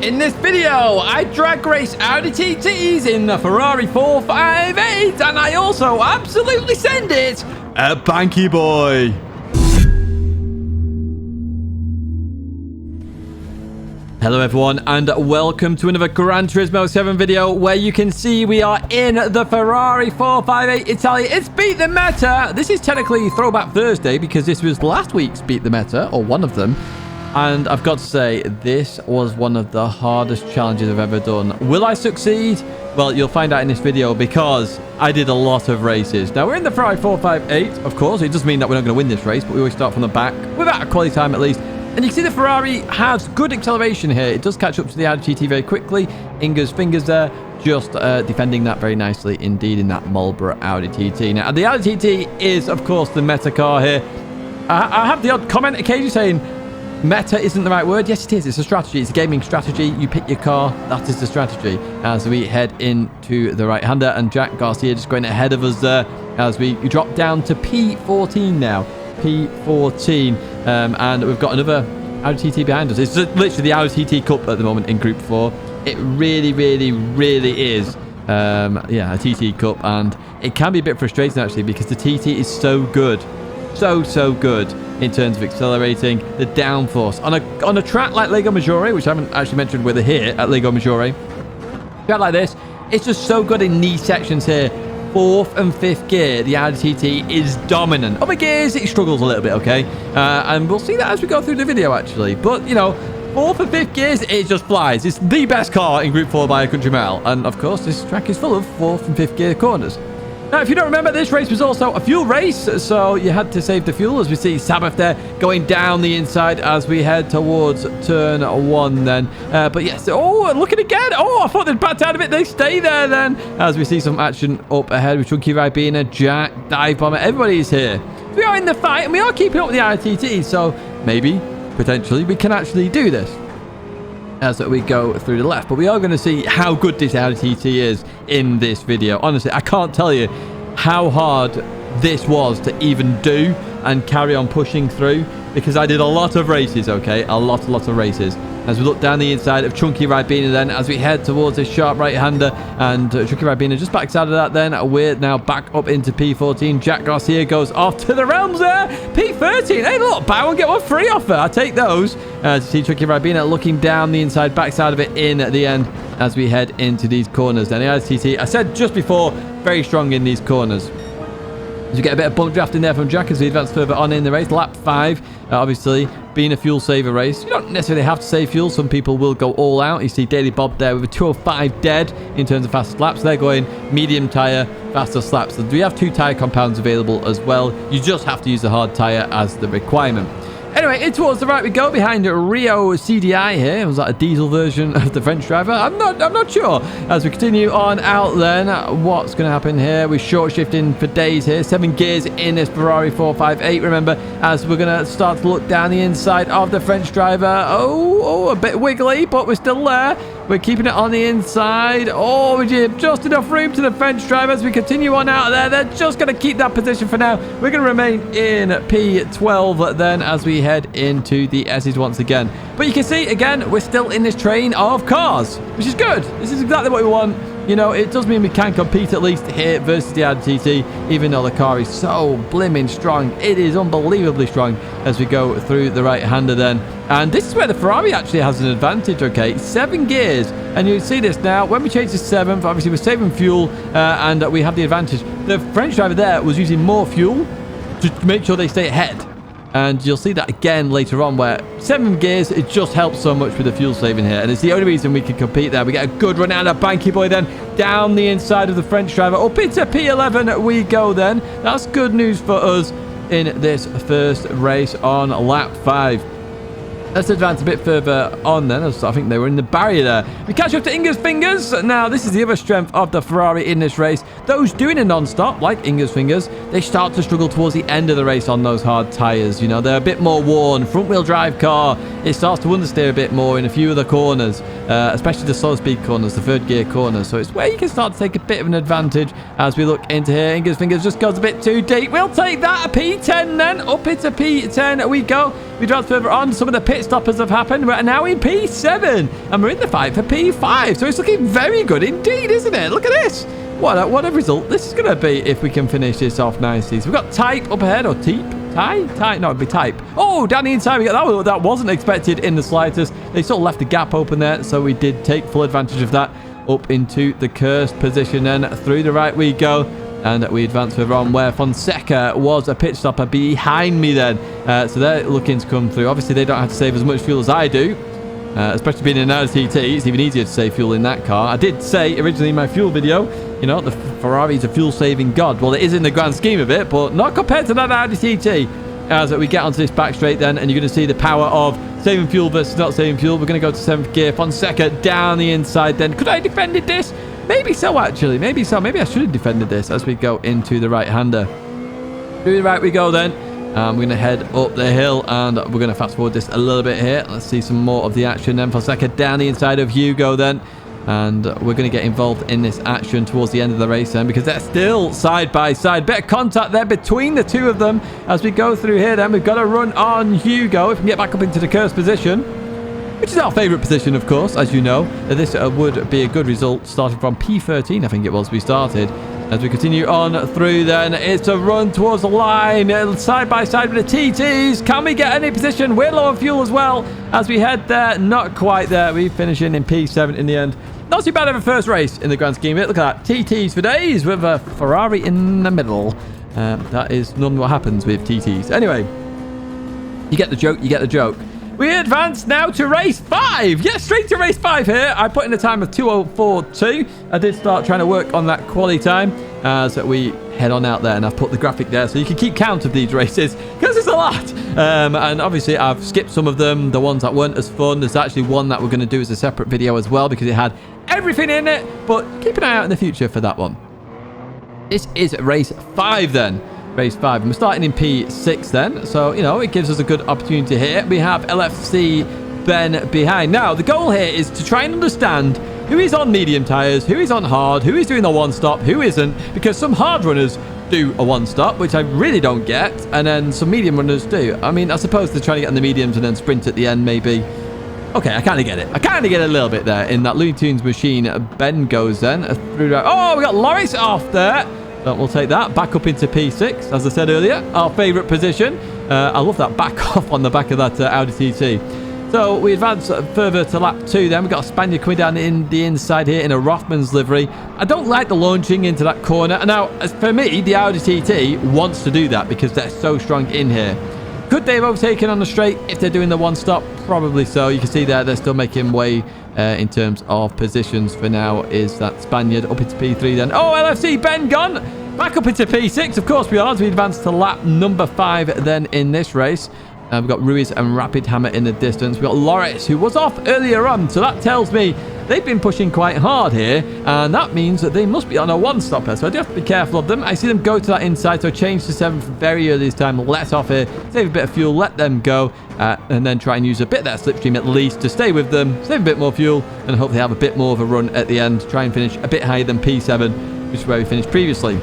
In this video, I drag race Audi TTs in the Ferrari 458, and I also absolutely send it a Banky Boy. Hello everyone, and welcome to another Gran Turismo 7 video where you can see we are in the Ferrari 458 Italia. It's Beat the Meta. This is technically Throwback Thursday because this was last week's Beat the Meta, or one of them. And I've got to say, this was one of the hardest challenges I've ever done. Will I succeed? Well, you'll find out in this video because I did a lot of races. Now, we're in the Ferrari 458, of course. It doesn't mean that we're not going to win this race, but we always start from the back, without a quality time at least. And you can see the Ferrari has good acceleration here. It does catch up to the Audi TT very quickly. Inga's fingers there, just defending that very nicely indeed in that Marlboro Audi TT. Now, the Audi TT is, of course, the meta car here. I have the odd comment occasionally saying, meta isn't the right word. Yes, it is. It's a strategy. It's a gaming strategy. You pick your car. That is the strategy. As we head into the right-hander, and Jack Garcia just going ahead of us there as we drop down to P14 now. P14. And we've got another Audi TT behind us. It's literally the Audi TT Cup at the moment in Group 4. It really, really, really is. Yeah, a TT Cup. And it can be a bit frustrating, actually, because the TT is so good. So good in terms of accelerating, the downforce on a track like Lago Maggiore, which I haven't actually mentioned whether here at Lago Maggiore. A track like this, it's just so good in these sections here. 4th and 5th gear, the Audi TT is dominant. Upper gears, it struggles a little bit, okay? And we'll see that as we go through the video, actually. But, you know, 4th and 5th gears, it just flies. It's the best car in Group 4 by a country mile. And, of course, this track is full of 4th and 5th gear corners. Now, if you don't remember, this race was also a fuel race, so you had to save the fuel, as we see Sabbath there going down the inside as we head towards turn 1 then. But yes, oh, look at it again. Oh, I thought they'd backed out of it. They stay there then, as we see some action up ahead with Chunky Ribena, Jack, Dive Bomber. Everybody's here. We are in the fight, and we are keeping up with the ITT, so maybe, potentially, we can actually do this as we go through the left. But we are going to see how good this Audi TT is in this video. Honestly, I can't tell you how hard this was to even do and carry on pushing through, because I did a lot of races, okay? A lot of races. As we look down the inside of Chunky Ribena then, as we head towards this sharp right-hander, and Chunky Ribena just backs out of that then. We're now back up into P14. Jack Garcia goes off to the realms there. P13. Hey, look, buy one, get one free offer. I take those. To see Chunky Ribena looking down the inside, backs out of it in the end as we head into these corners. Then the ITT, I said just before, very strong in these corners. As we get a bit of bump draft in there from Jack as we advance further on in the race. Lap 5, obviously, being a fuel saver race. You don't necessarily have to save fuel. Some people will go all out. You see Daily Bob there with a 205 dead in terms of fastest laps. They're going medium tyre, fastest laps. So we have 2 tyre compounds available as well. You just have to use the hard tyre as the requirement. Anyway, in towards the right we go, behind Rio CDI here. Was that a diesel version of the French driver? I'm not sure. As we continue on out then, what's going to happen here? We're short shifting for days here. 7 gears in this Ferrari 458, remember, as we're going to start to look down the inside of the French driver. Oh, a bit wiggly, but we're still there. We're keeping it on the inside. Oh, we give just enough room to the French driver as we continue on out there. They're just going to keep that position for now. We're going to remain in P12 then as we head into the S's once again. But you can see, again, we're still in this train of cars, which is good. This is exactly what we want. You know, it does mean we can compete at least here versus the Audi TT, even though the car is so blimmin' strong. It is unbelievably strong as we go through the right-hander then. And this is where the Ferrari actually has an advantage, okay? 7 gears. And you see this now. When we change to 7th, obviously we're saving fuel and we have the advantage. The French driver there was using more fuel to make sure they stay ahead. And you'll see that again later on, where 7 gears, it just helps so much with the fuel saving here. And it's the only reason we can compete there. We get a good run out of Banky Boy then, down the inside of the French driver. Up into P11 we go then. That's good news for us in this first race on lap 5. Let's advance a bit further on then. I think they were in the barrier there. We catch up to Inga's fingers. Now, this is the other strength of the Ferrari in this race. Those doing a non-stop, like Inga's fingers, they start to struggle towards the end of the race on those hard tyres. You know, they're a bit more worn. Front-wheel drive car, it starts to understeer a bit more in a few of the corners, especially the slow speed corners, the 3rd gear corners. So it's where you can start to take a bit of an advantage as we look into here. Inga's fingers just goes a bit too deep. We'll take that. A P10 then. Up into P10 we go. We advance further on. Some of the pit stoppers have happened. We're now in P7, and we're in the fight for P5. So it's looking very good indeed, isn't it? Look at this. What a result this is going to be if we can finish this off nicely. So we've got type up ahead, or teep. Type? No, it'd be type. Oh, down the inside we got that. That wasn't expected in the slightest. They sort of left the gap open there, so we did take full advantage of that. Up into the cursed position, and through the right we go. And we advance further on, where Fonseca was a pit stopper behind me then. So they're looking to come through. Obviously, they don't have to save as much fuel as I do. Especially being in an Audi TT, it's even easier to save fuel in that car. I did say originally in my fuel video, you know, the Ferrari's a fuel-saving god. Well, it is in the grand scheme of it, but not compared to that Audi TT. As we get onto this back straight then, and you're going to see the power of saving fuel versus not saving fuel. We're going to go to 7th gear. Fonseca down the inside then. Could I have defended this? Maybe so, actually. Maybe so. Maybe I should have defended this as we go into the right-hander. Through the right we go then. We're going to head up the hill, and we're going to fast forward this a little bit here. Let's see some more of the action then. Fonseca down the inside of Hugo then. And we're going to get involved in this action towards the end of the race then, because they're still side by side. Bit of contact there between the two of them as we go through here then. We've got to run on Hugo if we can get back up into the cursed position, which is our favourite position, of course, as you know. This would be a good result starting from P13, I think it was we started. As we continue on through then, it's a run towards the line, side by side with the TTs. Can we get any position? We're low on fuel as well as we head there. Not quite there. We finish in P7 in the end. Not too bad of a first race in the grand scheme of it. Look at that. TTs for days with a Ferrari in the middle. That is normally what happens with TTs. Anyway, you get the joke. You get the joke. We advance now to race 5. Yes, straight to race 5 here. I put in a time of 2:04.2. I did start trying to work on that quali time as we head on out there. And I've put the graphic there so you can keep count of these races because it's a lot. And obviously, I've skipped some of them, the ones that weren't as fun. There's actually one that we're going to do as a separate video as well because it had everything in it. But keep an eye out in the future for that one. This is race 5 then. Race 5. And we're starting in P6 then. So, you know, it gives us a good opportunity here. We have LFC Ben behind. Now, the goal here is to try and understand who is on medium tyres, who is on hard, who is doing the one-stop, who isn't. Because some hard runners do a one-stop, which I really don't get. And then some medium runners do. I mean, I suppose they're trying to get on the mediums and then sprint at the end, maybe. Okay, I kind of get it. I kind of get it a little bit there in that Looney Tunes machine. Ben goes then. Oh, we got Loris off there. But we'll take that back up into P6, as I said earlier. Our favourite position. I love that back off on the back of that Audi TT. So we advance further to lap 2 then. We've got a Spaniard coming down in the inside here in a Rothmans livery. I don't like the launching into that corner. And now, for me, the Audi TT wants to do that because they're so strong in here. Could they have overtaken on the straight if they're doing the one-stop? Probably so. You can see there they're still making way in terms of positions. For now is that Spaniard up into P3 then. Oh, LFC Ben gone. Back up into P6. Of course we are as we advance to lap number 5 then in this race. We've got Ruiz and Rapid Hammer in the distance. We've got Loris, who was off earlier on. So that tells me they've been pushing quite hard here. And that means that they must be on a one-stopper. So I do have to be careful of them. I see them go to that inside. So change to 7th very early this time. Let off here. Save a bit of fuel. Let them go. And then try and use a bit of that slipstream at least to stay with them. Save a bit more fuel. And hopefully have a bit more of a run at the end. Try and finish a bit higher than P7, which is where we finished previously.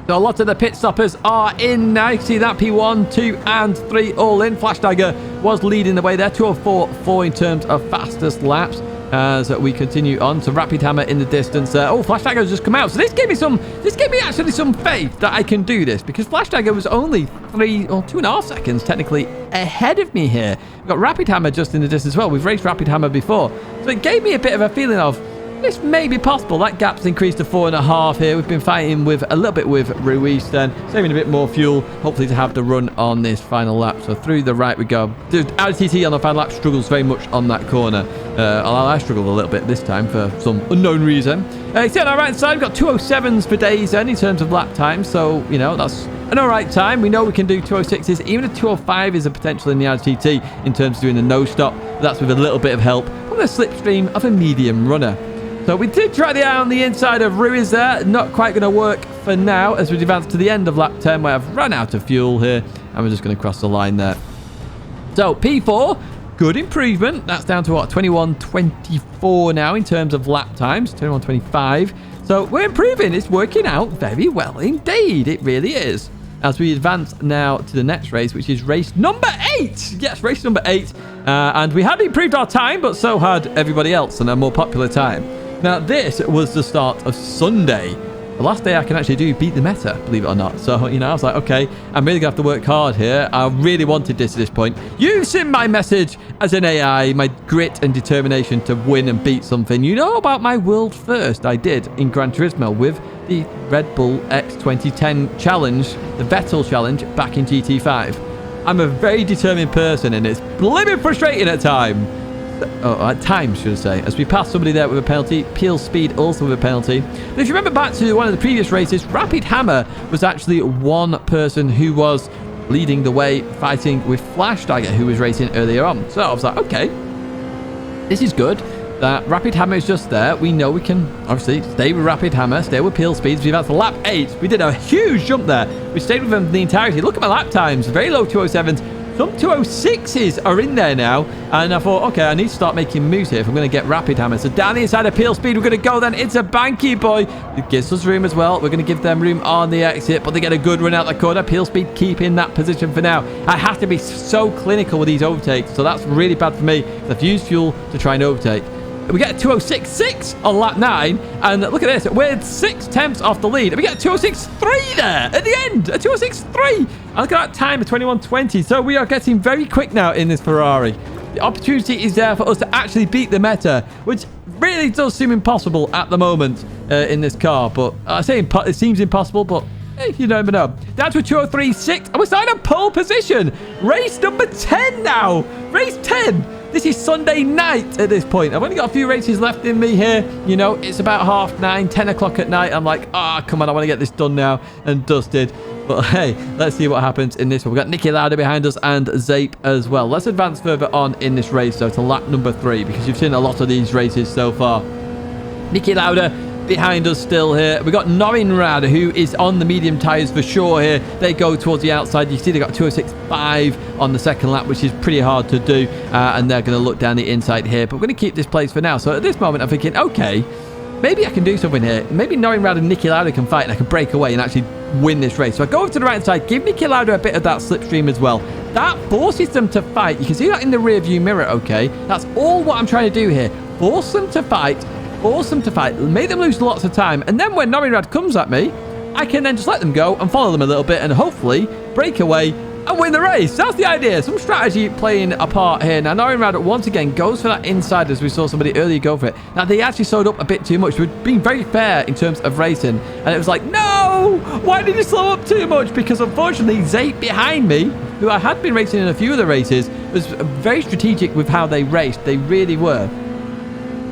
So a lot of the pit stoppers are in now. You can see that P1, 2 and 3 all in. Flash Dagger was leading the way there. 2:04.4 in terms of fastest laps as we continue on. So Rapid Hammer in the distance. Oh, Flash Dagger has just come out. So this gave me actually some faith that I can do this because Flash Dagger was only 3 or 2.5 seconds technically ahead of me here. We've got Rapid Hammer just in the distance as well. We've raced Rapid Hammer before. So it gave me a bit of a feeling of this may be possible. That gap's increased to 4.5 here. We've been fighting with a little bit with Ruiz then, saving a bit more fuel, hopefully to have the run on this final lap. So through the right we go. The Audi TT on the final lap struggles very much on that corner. I struggled a little bit this time for some unknown reason. You see on our right side, we've got 2:07s for days then in terms of lap time. So, you know, that's an alright time. We know we can do 2:06s. Even a 2:05 is a potential in the Audi TT in terms of doing the no-stop. That's with a little bit of help from the slipstream of a medium runner. So we did try the eye on the inside of Ruiz there. Not quite going to work for now as we advance to the end of lap 10 where I've run out of fuel here. And we're just going to cross the line there. So P4, good improvement. That's down to what? 21:24 now in terms of lap times. 21:25. So we're improving. It's working out very well indeed. It really is. as we advance now to the next race, which is race number 8. Yes, race number 8. And we had improved our time, but so had everybody else and a more popular time. Now, this was the start of Sunday. The last day I can actually do beat the meta, believe it or not. So, you know, I was like, okay, I'm really going to have to work hard here. I really wanted this at this point. Using my message as an AI, my grit and determination to win and beat something. You know about my world first I did in Gran Turismo with the Red Bull X 2010 challenge, the Vettel challenge back in GT5. I'm a very determined person and it's blooming frustrating at times. Oh, at times, should I say. As we pass somebody there with a penalty. Peel Speed also with a penalty. But if you remember back to one of the previous races, Rapid Hammer was actually one person who was leading the way, fighting with Flash Dagger, who was racing earlier on. So I was like, okay, this is good. That Rapid Hammer is just there. We know we can obviously stay with Rapid Hammer, stay with Peel Speeds. We've had to lap 8. We did a huge jump there. We stayed with them the entirety. Look at my lap times. Very low 207s. Some 206s are in there now. And I thought, okay, I need to start making moves here if I'm going to get Rapid Hammer. So down the inside of Peel Speed, we're going to go then. It's a banky boy. It gives us room as well. We're going to give them room on the exit, but they get a good run out the corner. Peel Speed keep in that position for now. I have to be so clinical with these overtakes. So that's really bad for me. I've used fuel to try and overtake. We get a 206.6 on lap 9. And look at this. We're 6 tenths off the lead. And we get a 206.3 there at the end. A 206.3. And look at that time of 21.20. So we are getting very quick now in this Ferrari. The opportunity is there for us to actually beat the meta, which really does seem impossible at the moment in this car. But I say it seems impossible, but you never know. Down to a 203.6. And we're starting a pole position. Race number 10 now. Race 10. This is Sunday night at this point. I've only got a few races left in me here. You know, it's about 9:30, 10 o'clock at night. I'm like, come on, I want to get this done now and dusted. But hey, let's see what happens in this one. We've got Niki Lauda behind us and Zape as well. Let's advance further on in this race, though, to lap number 3, because you've seen a lot of these races so far. Niki Lauda behind us still here. We've got Norinrad, who is on the medium tyres for sure here. They go towards the outside. You see they got 206.5 on the second lap, which is pretty hard to do. And they're going to look down the inside here. But we're going to keep this place for now. So at this moment, I'm thinking, okay, maybe I can do something here. Maybe Norinrad and Niki Lauda can fight and I can break away and actually win this race. So I go over to the right side, give Niki Lauda a bit of that slipstream as well. That forces them to fight. You can see that in the rear view mirror, okay? That's all what I'm trying to do here. Force them to fight. Force them to fight, make them lose lots of time, and then when Norinrad comes at me, I can then just let them go and follow them a little bit and hopefully break away and win the race. That's the idea. Some strategy playing a part here. Now, Norinrad once again goes for that inside as we saw somebody earlier go for it. Now, they actually slowed up a bit too much. We're being very fair in terms of racing, and it was like, no! Why did you slow up too much? Because unfortunately, Zape behind me, who I had been racing in a few of the races, was very strategic with how they raced. They really were.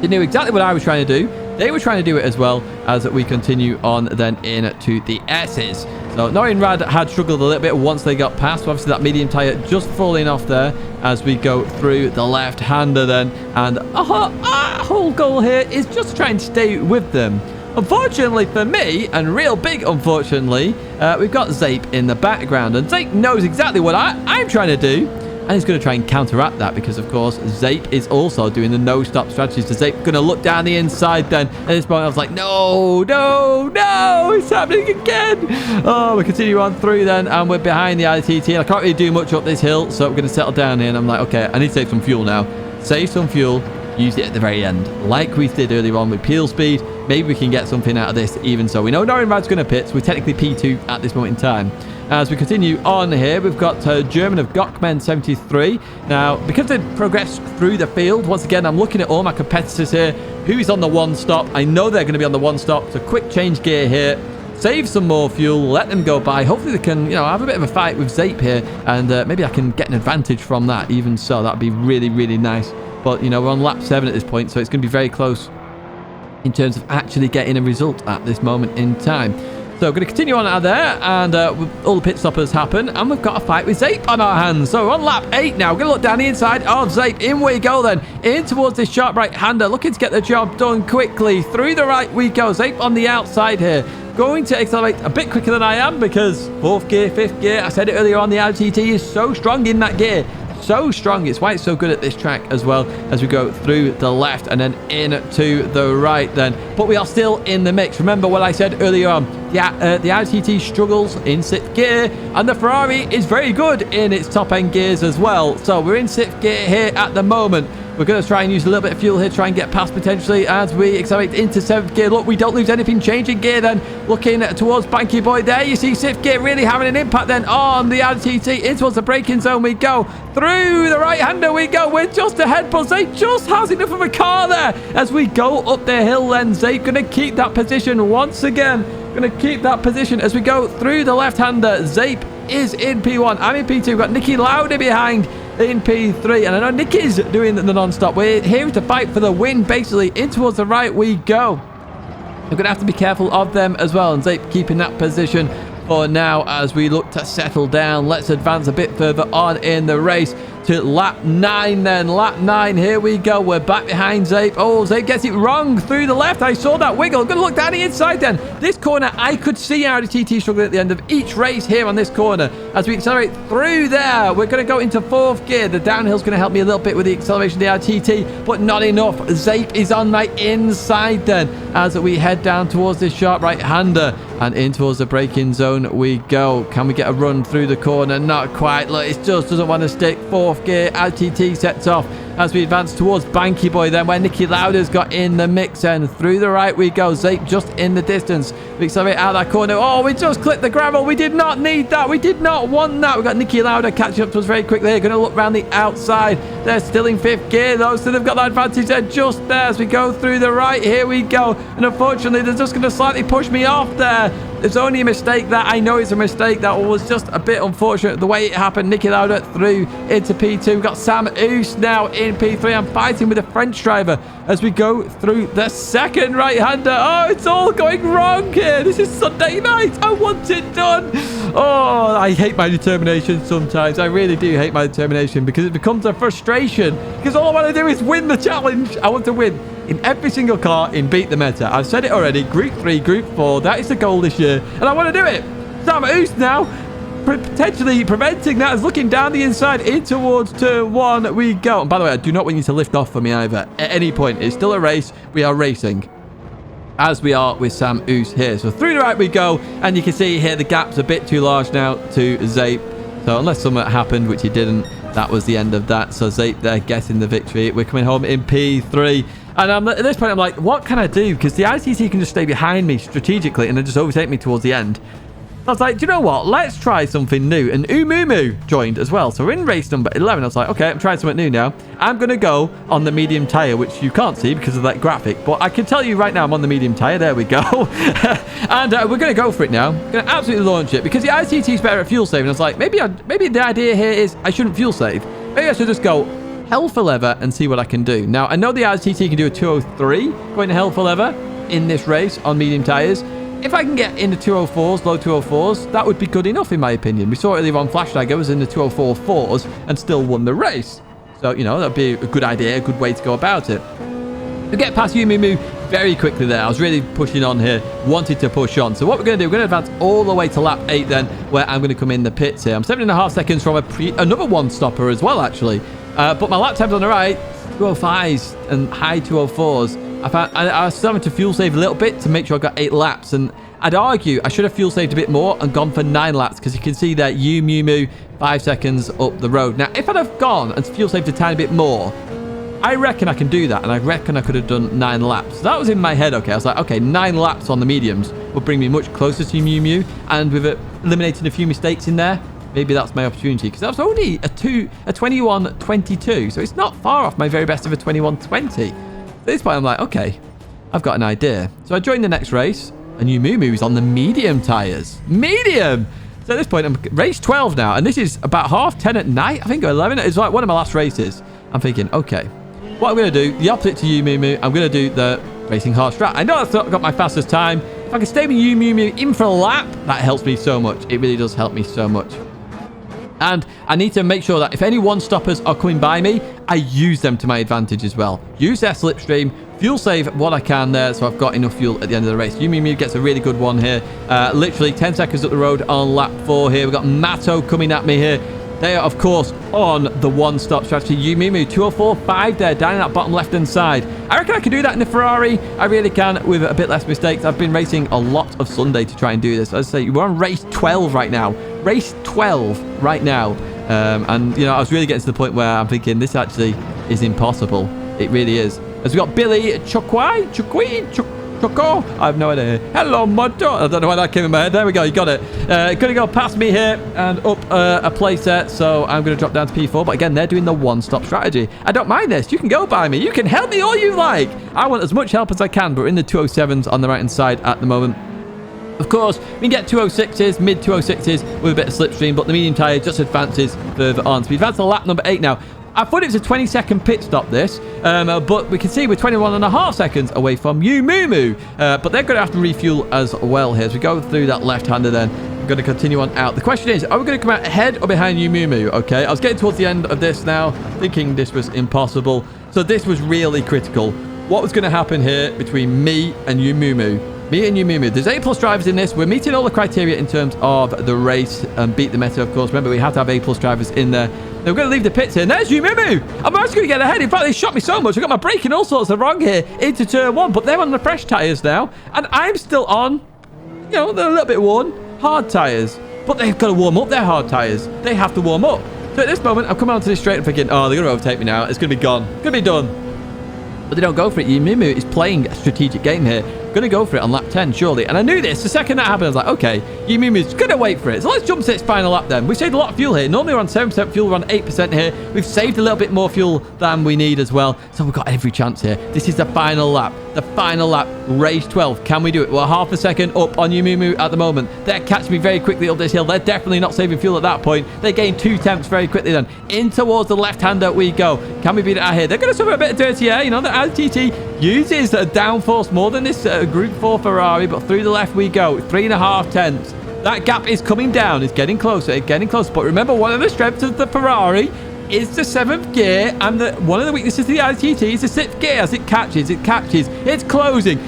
They knew exactly what I was trying to do. They were trying to do it as well as we continue on then into the S's. So Norinrad had struggled a little bit once they got past. So obviously that medium tyre just falling off there as we go through the left-hander then. And our whole goal here is just trying to stay with them. Unfortunately for me, and real big unfortunately, we've got Zape in the background. And Zape knows exactly what I'm trying to do. And he's going to try and counteract that because, of course, Zape is also doing the no-stop strategy. So Zape going to look down the inside then. At this point, I was like, no, it's happening again. Oh, we continue on through then, and we're behind the Audi TT. I can't really do much up this hill, so we're going to settle down here. And I'm like, okay, I need to save some fuel now. Save some fuel. Use it at the very end, like we did earlier on with Peel Speed. Maybe we can get something out of this even so. We know Norinrad's going to pit, so we're technically P2 at this moment in time. As we continue on here, we've got German of Gokmen 73. Now, because they've progressed through the field, once again, I'm looking at all my competitors here. Who's on the one stop? I know they're going to be on the one stop. So quick change gear here. Save some more fuel. Let them go by. Hopefully they can, have a bit of a fight with Zape here. And maybe I can get an advantage from that. Even so, that'd be really, really nice. But, we're on lap 7 at this point. So it's going to be very close in terms of actually getting a result at this moment in time. So we're going to continue on out of there, and all the pit stoppers happen, and we've got a fight with Zape on our hands. So we're on lap 8 now. We're going to look down the inside of Zape. In we go then, in towards this sharp right-hander, looking to get the job done quickly. Through the right we go. Zape on the outside here. Going to accelerate a bit quicker than I am because 4th gear, 5th gear, I said it earlier on, the Audi TT is so strong in that gear. so strong. It's why it's so good at this track as well, as we go through the left and then in to the right then. But we are still in the mix. Remember what I said earlier on. The Audi TT struggles in 6th gear, and the Ferrari is very good in its top-end gears as well. So we're in 6th gear here at the moment. We're going to try and use a little bit of fuel here, try and get past potentially as we accelerate into 7th gear. Look, we don't lose anything. Changing gear then, looking towards Banky Boy there. You see 6th gear really having an impact then on the Audi TT. In towards the braking zone we go. Through the right-hander we go. We're just ahead, but Zape just has enough of a car there. As we go up the hill then, Zape going to keep that position once again. Going to keep that position as we go through the left-hander. Zape is in P1. I'm in P2. We've got Nicky Lauda behind in P3. And I know Nicky's doing the non-stop. We're here to fight for the win, basically. In towards the right we go. We're going to have to be careful of them as well. And Zape keeping that position for now as we look to settle down. Let's advance a bit further on in the race to lap 9 then. Lap 9, here we go. We're back behind Zape. Oh, Zape gets it wrong through the left. I saw that wiggle. Gonna look down the inside then. This corner, I could see Audi TT struggling at the end of each race here on this corner. As we accelerate through there, we're going to go into 4th gear. The downhill's going to help me a little bit with the acceleration of the Audi TT, but not enough. Zape is on my inside then as we head down towards this sharp right-hander. And in towards the braking zone we go. Can we get a run through the corner? Not quite. Look, it just doesn't want to stick. 4th gear, Audi TT sets off as we advance towards Banky Boy then, where Nicky Lauda's got in the mix, and through the right we go. Zape just in the distance. We accelerate out that corner. Oh, we just clipped the gravel. We did not need that. We did not want that. We've got Nicky Lauda catching up to us very quickly. They're going to look around the outside. They're still in 5th gear though, so they've got that advantage there just there as we go through the right. Here we go. And unfortunately, they're just going to slightly push me off there. It's only a mistake that I know it's a mistake. That was just a bit unfortunate the way it happened. Nicky Lauda through into P2. We've got Sam Oos now in P3. I'm fighting with a French driver as we go through the 2nd right-hander. Oh, it's all going wrong here. This is Sunday night. I want it done. Oh, I hate my determination sometimes. I really do hate my determination because it becomes a frustration. Because all I want to do is win the challenge. I want to win in every single car in Beat the Meta. I've said it already. Group 3, Group 4. That is the goal this year. And I want to do it. Sam Oos now potentially preventing that as looking down the inside in towards turn 1 we go. And by the way, I do not want you to lift off for me either at any point. It's still a race. We are racing as we are with Sam Oos here. So through the right we go, and you can see here the gap's a bit too large now to Zape. So unless something happened, which it didn't, that was the end of that. So Zape there getting the victory. We're coming home in P3. And at this point, I'm like, what can I do? Because the ITC can just stay behind me strategically and then just overtake me towards the end. I was like, do you know what? Let's try something new. And Umumu joined as well. So we're in race number 11. I was like, okay, I'm trying something new now. I'm going to go on the medium tire, which you can't see because of that graphic. But I can tell you right now I'm on the medium tire. There we go. And we're going to go for it now. Going to absolutely launch it because the ITT is better at fuel saving. I was like, maybe the idea here is I shouldn't fuel save. Maybe I should just go hell for leather and see what I can do. Now, I know the ITT can do a 203 going hell for leather in this race on medium tires. If I can get into 204s, low 204s, that would be good enough in my opinion. We saw earlier on Flash Tiger was in the 204 4s and still won the race. So, you know, that'd be a good idea, a good way to go about it. To get past Umumu very quickly there. I was really pushing on here, wanted to push on. So what we're going to do, we're going to advance all the way to lap 8 then, where I'm going to come in the pits here. I'm 7.5 seconds from another one-stopper as well, actually. But my lap times on the right, 205s and high 204s. I was starting to fuel save a little bit to make sure I got 8 laps. And I'd argue I should have fuel saved a bit more and gone for 9 laps because you can see that Umumu 5 seconds up the road. Now, if I'd have gone and fuel saved a tiny bit more, I reckon I can do that. And I reckon I could have done 9 laps. So that was in my head, okay. I was like, okay, 9 laps on the mediums would bring me much closer to Umumu. And with eliminating a few mistakes in there, maybe that's my opportunity because that was only a 21.22. So it's not far off my very best of a 21.20. At this point, I'm like, okay, I've got an idea. So I joined the next race, and Umumu's on the medium tires. Medium! So at this point, I'm race 12 now, and this is about 10:30 at night, I think, or 11. It's like one of my last races. I'm thinking, okay, what I'm going to do, the opposite to Umumu, I'm going to do the racing hard strat. I know that's not got my fastest time. If I can stay with Umumu in for a lap, that helps me so much. It really does help me so much. And I need to make sure that if any one-stoppers are coming by me, I use them to my advantage as well. Use their slipstream, fuel save what I can there, so I've got enough fuel at the end of the race. Umumu gets a really good one here. Literally 10 seconds up the road on lap 4 here. We've got Matto coming at me here. They are, of course, on the one-stop strategy. Yumumu, 204.5 there, down in that bottom left-hand side. I reckon I can do that in the Ferrari. I really can, with a bit less mistakes. I've been racing a lot of Sunday to try and do this. As I say, we're on race 12 right now. Race 12 right now. And, you know, I was really getting to the point where I'm thinking this actually is impossible. It really is. As we got Billy Choco. I have no idea. Hello, Moto. I don't know why that came in my head. There we go. You got it. Going to go past me here and up a playset. So I'm going to drop down to P4. But again, they're doing the one-stop strategy. I don't mind this. You can go by me. You can help me all you like. I want as much help as I can. But we're in the 207s on the right-hand side at the moment. Of course, we can get 206s, mid 206s with a bit of slipstream. But the medium tyre just advances further on. So we've advanced to lap number 8 now. I thought it was a 20-second pit stop, this. But we can see we're 21.5 seconds away from Yumumu. But they're going to have to refuel as well here. As we go through that left-hander then, we're going to continue on out. The question is, are we going to come out ahead or behind Yumumu? Okay, I was getting towards the end of this now, thinking this was impossible. So this was really critical. What was going to happen here between me and Yumumu? Me and Yumumu. There's A+ drivers in this. We're meeting all the criteria in terms of the race and beat the meta, of course. Remember, we have to have A+ drivers in there. Now, we're going to leave the pits here. And there's Yumumu. I'm actually going to get ahead. In fact, they shot me so much. I got my braking all sorts of wrong here into turn 1. But they're on the fresh tyres now. And I'm still on, you know, they're a little bit worn, hard tyres. But they've got to warm up their hard tyres. They have to warm up. So at this moment, I'm coming onto this straight and thinking, oh, they're going to overtake me now. It's going to be gone. It's going to be done. But they don't go for it. Yumumu is playing a strategic game here. Going to go for it on lap 10, surely. And I knew this. The second that happened, I was like, okay, Yumumu's going to wait for it. So let's jump to its final lap then. We saved a lot of fuel here. Normally we're on 7% fuel. We're on 8% here. We've saved a little bit more fuel than we need as well. So we've got every chance here. This is the final lap. The final lap. Race 12. Can we do it? We're half a second up on Yumumu at the moment. They're catching me very quickly up this hill. They're definitely not saving fuel at that point. They gain 2 temps very quickly then. In towards the left-hander we go. Can we beat it out here? They're going to suffer a bit of dirty air. You know, the Audi TT uses a downforce more than this Group 4 Ferrari, but through the left we go. 3.5 tenths. That gap is coming down. It's getting closer. It's getting closer. But remember, one of the strengths of the Ferrari is the 7th gear, and one of the weaknesses of the Audi TT is the 6th gear. As it catches, it's closing,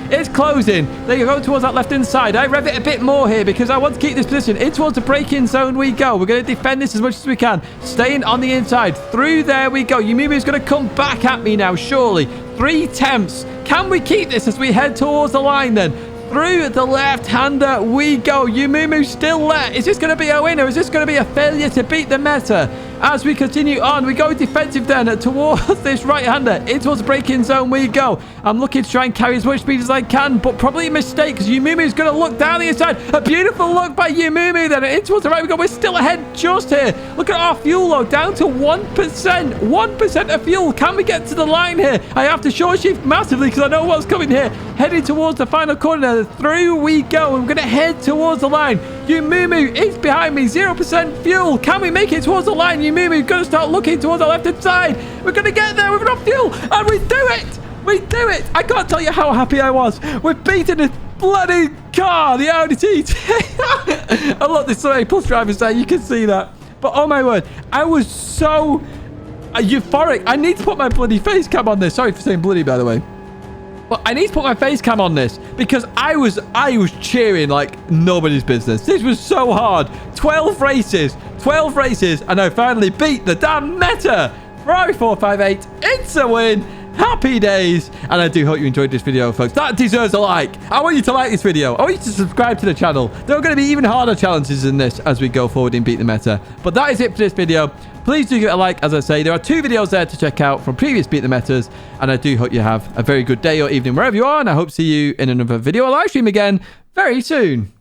They're going towards that left-hand side. I rev it a bit more here because I want to keep this position. In towards the braking zone we go. We're going to defend this as much as we can, staying on the inside. Through there we go. Yumumu is going to come back at me now, surely. 3 temps. Can we keep this as we head towards the line then? Through the left-hander we go. Yumumu still there. Is this going to be a winner? Is this going to be a failure to beat the meta? As we continue on, we go defensive then towards this right-hander. In towards the braking zone we go. I'm looking to try and carry as much speed as I can, but probably a mistake because Yumumu is going to look down the inside. A beautiful look by Yumumu then. In towards the right we go. We're still ahead just here. Look at our fuel load down to 1%. 1% of fuel. Can we get to the line here? I have to short shift massively because I know what's coming here. Heading towards the final corner. Through we go. I'm going to head towards the line. Yumumu is behind me. 0% fuel. Can we make it towards the line? Yumumu going to start looking towards the left-hand side. We're going to get there with enough fuel. And we do it. We do it. I can't tell you how happy I was. We've beaten this bloody car, the Audi TT. And look, there's some A+ drivers there. You can see that. But oh my word, I was so euphoric. I need to put my bloody face cam on this. Sorry for saying bloody, by the way. But I need to put my face cam on this because I was cheering like nobody's business. This was so hard. 12 races, and I finally beat the damn meta. Ferrari 458, it's a win. Happy days. And I do hope you enjoyed this video, folks. That deserves a like. I want you to like this video. I want you to subscribe to the channel. There are going to be even harder challenges than this as we go forward in Beat the Meta. But that is it for this video. Please do give it a like. As I say, there are 2 videos there to check out from previous Beat the Metas. And I do hope you have a very good day or evening wherever you are. And I hope to see you in another video or live stream again very soon.